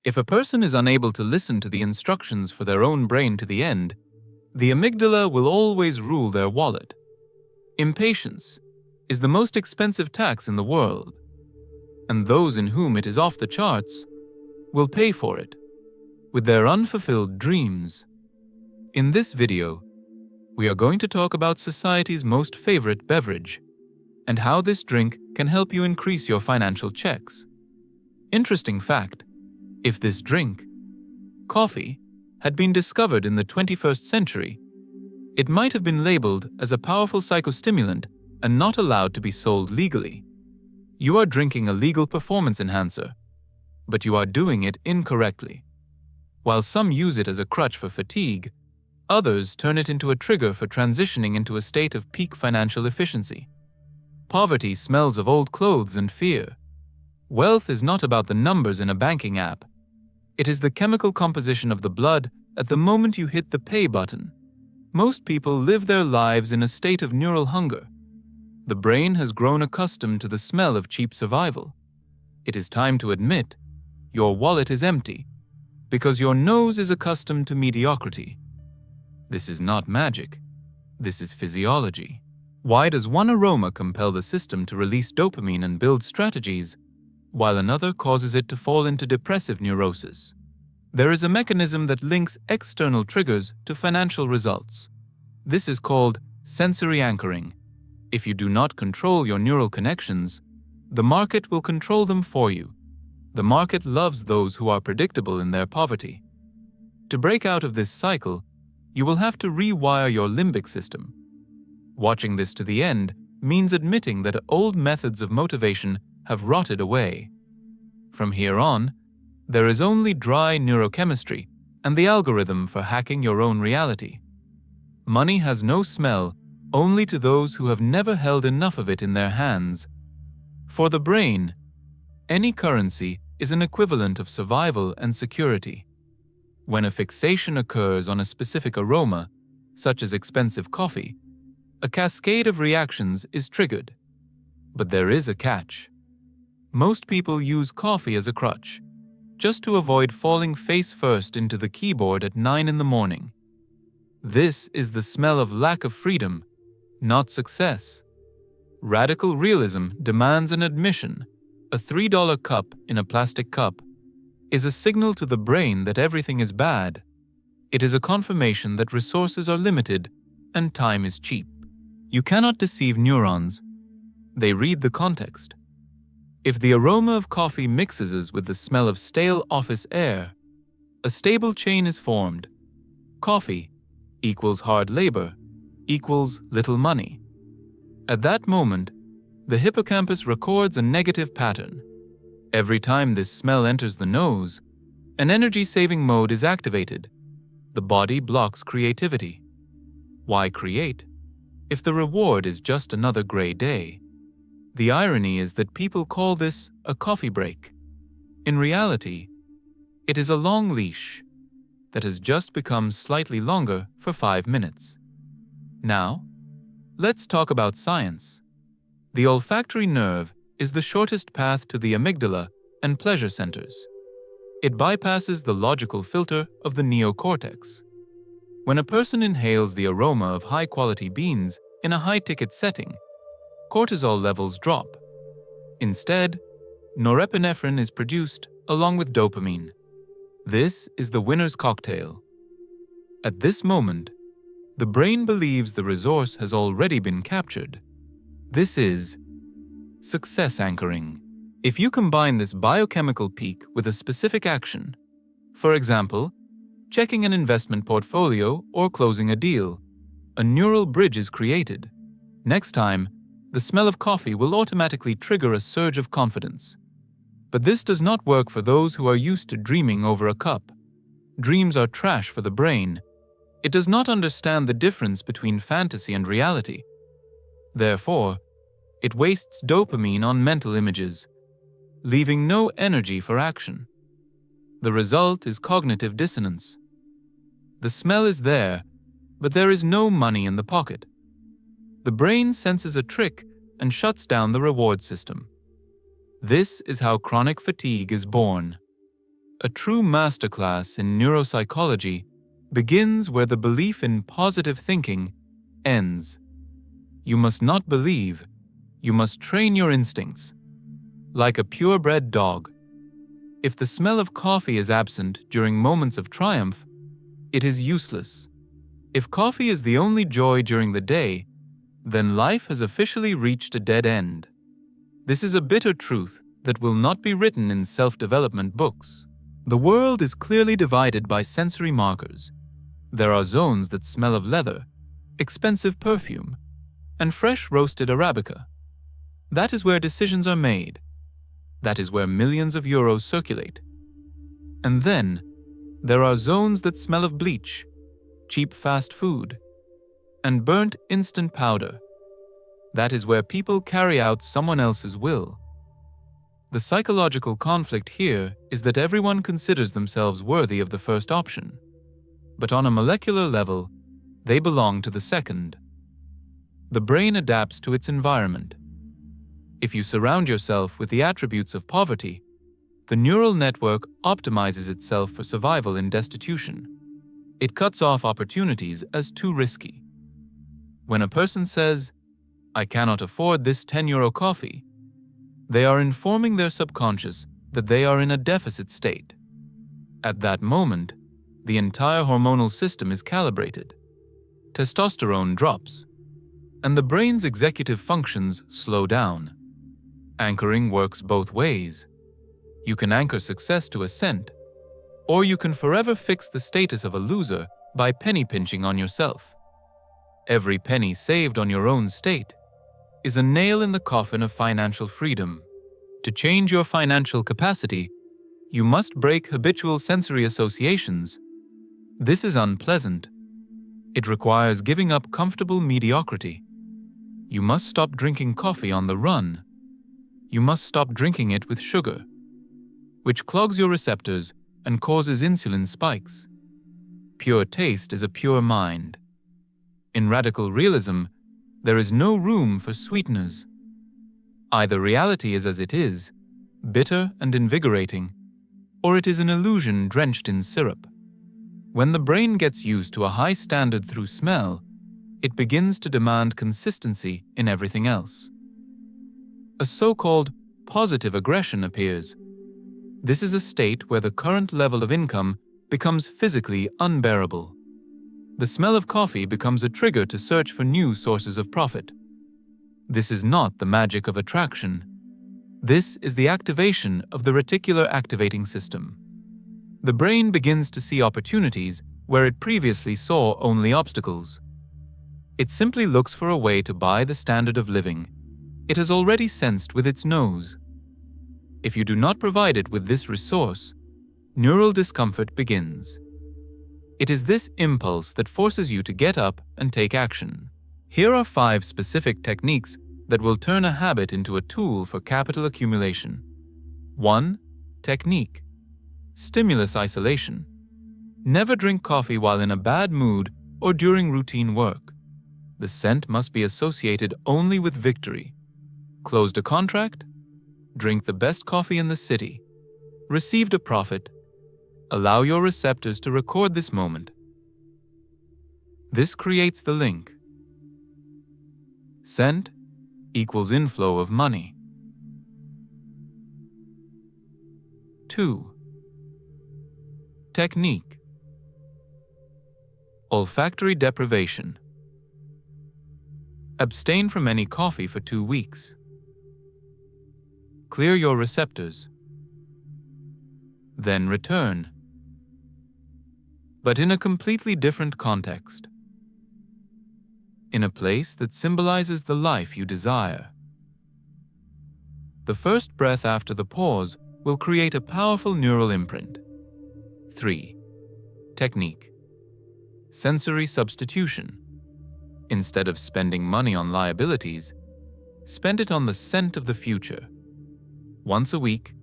If a person is unable to listen to the instructions for their own brain to the end, the amygdala will always rule their wallet. Impatience is the most expensive tax in the world, and those in whom it is off the charts will pay for it with their unfulfilled dreams. In this video, we are going to talk about society's most favorite beverage and how this drink can help you increase your financial checks. Interesting fact, if this drink, coffee, had been discovered in the 21st century, it might have been labeled as a powerful psychostimulant and not allowed to be sold legally. You are drinking a legal performance enhancer, but you are doing it incorrectly. While some use it as a crutch for fatigue, others turn it into a trigger for transitioning into a state of peak financial efficiency. Poverty smells of old clothes and fear. Wealth is not about the numbers in a banking app. It is the chemical composition of the blood at the moment you hit the pay button. Most people live their lives in a state of neural hunger. The brain has grown accustomed to the smell of cheap survival. It is time to admit your wallet is empty because your nose is accustomed to mediocrity. This is not magic. This is physiology. Why does one aroma compel the system to release dopamine and build strategies, while another causes it to fall into depressive neurosis? There is a mechanism that links external triggers to financial results. This is called sensory anchoring. If you do not control your neural connections, the market will control them for you. The market loves those who are predictable in their poverty. To break out of this cycle, you will have to rewire your limbic system. Watching this to the end means admitting that old methods of motivation have rotted away. From here on, there is only dry neurochemistry and the algorithm for hacking your own reality. Money has no smell, only to those who have never held enough of it in their hands. For the brain, any currency is an equivalent of survival and security. When a fixation occurs on a specific aroma, such as expensive coffee, a cascade of reactions is triggered. But there is a catch. Most people use coffee as a crutch, just to avoid falling face first into the keyboard at 9 in the morning. This is the smell of lack of freedom, not success. Radical realism demands an admission. A $3 cup in a plastic cup is a signal to the brain that everything is bad. It is a confirmation that resources are limited and time is cheap. You cannot deceive neurons. They read the context. If the aroma of coffee mixes with the smell of stale office air, a stable chain is formed. Coffee equals hard labor equals little money. At that moment, the hippocampus records a negative pattern. Every time this smell enters the nose, an energy-saving mode is activated. The body blocks creativity. Why create if the reward is just another gray day? The irony is that people call this a coffee break. In reality, it is a long leash that has just become slightly longer for 5 minutes. Now, let's talk about science. The olfactory nerve is the shortest path to the amygdala and pleasure centers. It bypasses the logical filter of the neocortex. When a person inhales the aroma of high-quality beans in a high-ticket setting, cortisol levels drop. Instead, norepinephrine is produced along with dopamine. This is the winner's cocktail. At this moment, the brain believes the resource has already been captured. This is success anchoring. If you combine this biochemical peak with a specific action, for example, checking an investment portfolio or closing a deal, a neural bridge is created. Next time, the smell of coffee will automatically trigger a surge of confidence. But this does not work for those who are used to dreaming over a cup. Dreams are trash for the brain. It does not understand the difference between fantasy and reality. Therefore, it wastes dopamine on mental images, leaving no energy for action. The result is cognitive dissonance. The smell is there, but there is no money in the pocket. The brain senses a trick and shuts down the reward system. This is how chronic fatigue is born. A true masterclass in neuropsychology begins where the belief in positive thinking ends. You must not believe, you must train your instincts. Like a purebred dog, if the smell of coffee is absent during moments of triumph, it is useless. If coffee is the only joy during the day, then life has officially reached a dead end. This is a bitter truth that will not be written in self-development books. The world is clearly divided by sensory markers. There are zones that smell of leather, expensive perfume, and fresh roasted Arabica. That is where decisions are made. That is where millions of euros circulate. And then, there are zones that smell of bleach, cheap fast food, and burnt instant powder. That is where people carry out someone else's will. The psychological conflict here is that everyone considers themselves worthy of the first option, but on a molecular level, they belong to the second. The brain adapts to its environment. If you surround yourself with the attributes of poverty, the neural network optimizes itself for survival in destitution. It cuts off opportunities as too risky. When a person says, "I cannot afford this €10 coffee," they are informing their subconscious that they are in a deficit state. At that moment, the entire hormonal system is calibrated. Testosterone drops, and the brain's executive functions slow down. Anchoring works both ways. You can anchor success to a cent, or you can forever fix the status of a loser by penny pinching on yourself. Every penny saved on your own state is a nail in the coffin of financial freedom. To change your financial capacity, you must break habitual sensory associations. This is unpleasant. It requires giving up comfortable mediocrity. You must stop drinking coffee on the run. You must stop drinking it with sugar, which clogs your receptors and causes insulin spikes. Pure taste is a pure mind. In radical realism, there is no room for sweeteners. Either reality is as it is, bitter and invigorating, or it is an illusion drenched in syrup. When the brain gets used to a high standard through smell, it begins to demand consistency in everything else. A so-called positive aggression appears. This is a state where the current level of income becomes physically unbearable. The smell of coffee becomes a trigger to search for new sources of profit. This is not the magic of attraction. This is the activation of the reticular activating system. The brain begins to see opportunities where it previously saw only obstacles. It simply looks for a way to buy the standard of living it has already sensed with its nose. If you do not provide it with this resource, neural discomfort begins. It is this impulse that forces you to get up and take action. Here are 5 specific techniques that will turn a habit into a tool for capital accumulation. 1. Technique. Stimulus isolation. Never drink coffee while in a bad mood or during routine work. The scent must be associated only with victory. Closed a contract? Drink the best coffee in the city. Received a profit? Allow your receptors to record this moment. This creates the link. Scent equals inflow of money. 2. Technique. Olfactory deprivation. Abstain from any coffee for 2 weeks. Clear your receptors. Then return. But in a completely different context. In a place that symbolizes the life you desire. The first breath after the pause will create a powerful neural imprint. 3. Technique. Sensory substitution. Instead of spending money on liabilities, spend it on the scent of the future. Once a week,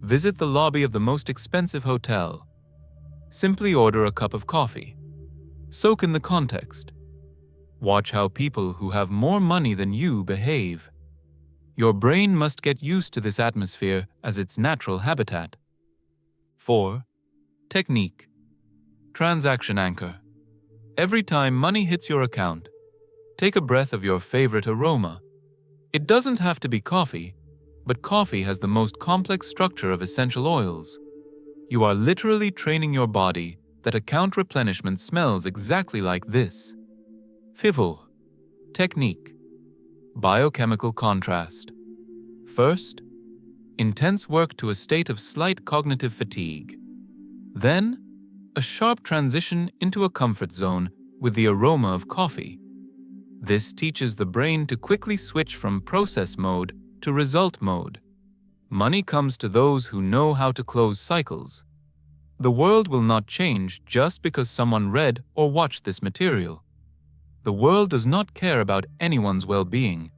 visit the lobby of the most expensive hotel. Simply order a cup of coffee. Soak in the context. Watch how people who have more money than you behave. Your brain must get used to this atmosphere as its natural habitat. 4. Technique. Transaction anchor. Every time money hits your account, take a breath of your favorite aroma. It doesn't have to be coffee, but coffee has the most complex structure of essential oils. You are literally training your body that account replenishment smells exactly like this. 5. Technique. Biochemical contrast. First, intense work to a state of slight cognitive fatigue. Then, a sharp transition into a comfort zone with the aroma of coffee. This teaches the brain to quickly switch from process mode to result mode. Money comes to those who know how to close cycles. The world will not change just because someone read or watched this material. The world does not care about anyone's well-being.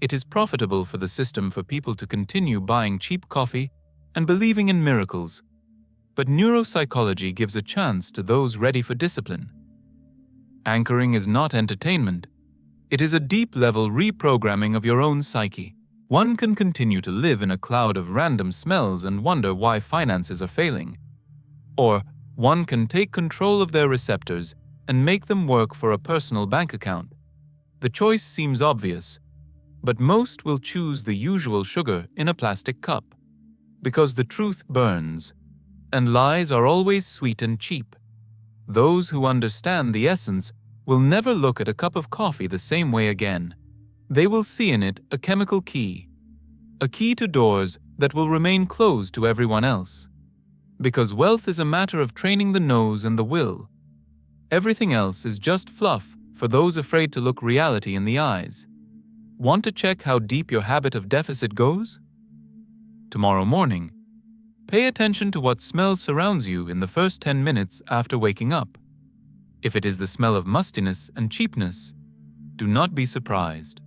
It is profitable for the system for people to continue buying cheap coffee and believing in miracles. But neuropsychology gives a chance to those ready for discipline. Anchoring is not entertainment. It is a deep-level reprogramming of your own psyche. One can continue to live in a cloud of random smells and wonder why finances are failing. Or one can take control of their receptors and make them work for a personal bank account. The choice seems obvious, but most will choose the usual sugar in a plastic cup, because the truth burns, and lies are always sweet and cheap. Those who understand the essence will never look at a cup of coffee the same way again. They will see in it a chemical key, a key to doors that will remain closed to everyone else. Because wealth is a matter of training the nose and the will. Everything else is just fluff for those afraid to look reality in the eyes. Want to check how deep your habit of deficit goes? Tomorrow morning, pay attention to what smell surrounds you in the first 10 minutes after waking up. If it is the smell of mustiness and cheapness, do not be surprised.